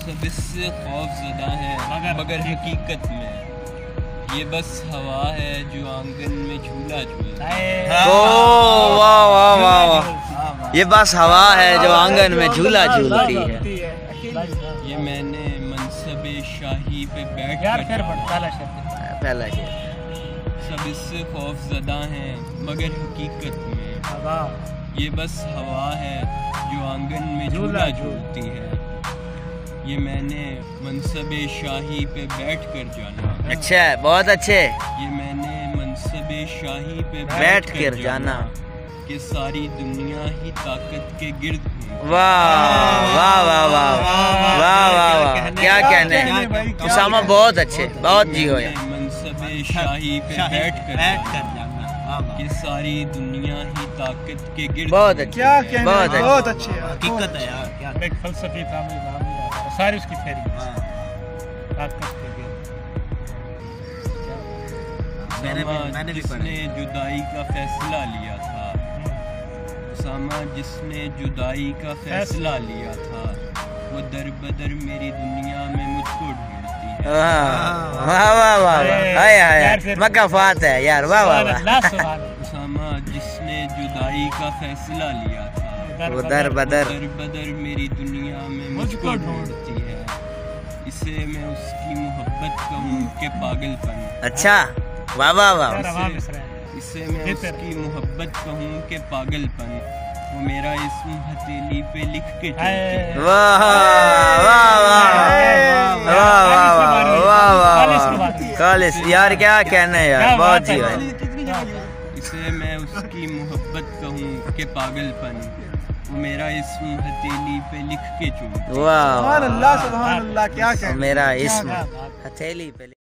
सब इससे खौफ ज़दा है मगर हकीकत में ये बस हवा है जो आंगन में झूला झूलता है। वाह वाह वाह वाह, ये बस हवा है जो आंगन में झूला झूलती है। ये मैंने मनसबे शाही पे बैठ कर पहला शेर। सब इससे खौफ ज़दा हैं मगर हकीकत में ये बस हवा है जो आंगन में झूला झूलती है। ये मैंने मनसबे शाही पे बैठ कर जाना। अच्छा, बहुत अच्छे। ये मैंने मनसबे शाही पे बैठ कर जाना कि सारी दुनिया ही ताकत के गिर्द घूमे। वाह वाह वाह वाह वाह वाह वाह, क्या कहने हैं उसामा, बहुत अच्छे, बहुत जी हो। मनसबे शाही पे बैठ कर जाना कि सारी दुनिया ही ताकत के गिर्द। बहुत अच्छे, क्या कहने, बहुत अच्छे, हकीकत है यार, क्या एक फलसफी सारी उसकी फेरी ताकत के मैंने भी जिसने जुदाई का फैसला लिया था, उसामा जिसने जुदाई का फैसला लिया था वो दर बदर मेरी दुनिया में मुझको ढूंढती है। वाह वाह वाह, हाय हाय, मकाफात है यार, वाह वाह वाह। उसामा जिसने जुदाई का फैसला लिया था वो दर बदर मेरी दुनिया में मुझको ढूंढती है। इसे मैं उसकी मोहब्बत कहूँ के पागलपन। अच्छा, वाह वाह वाह। इसे मैं उसकी मोहब्बत कहूँ के पागलपन, वो मेरा इस्म हथेली पे लिख के चलती है। वाह वाह वाह वाह वाह वाह, खालिस यार, क्या कहना है यार, बहुत जी भाई। इसे मैं उसकी मोहब्बत कहूँ के पागलपन, वो मेरा इस्म हथेली पे लिख के चलती है। वाह, सुभान अल्लाह, सुभान अल्लाह, क्या कहना। मेरा इस्म हथेली पे।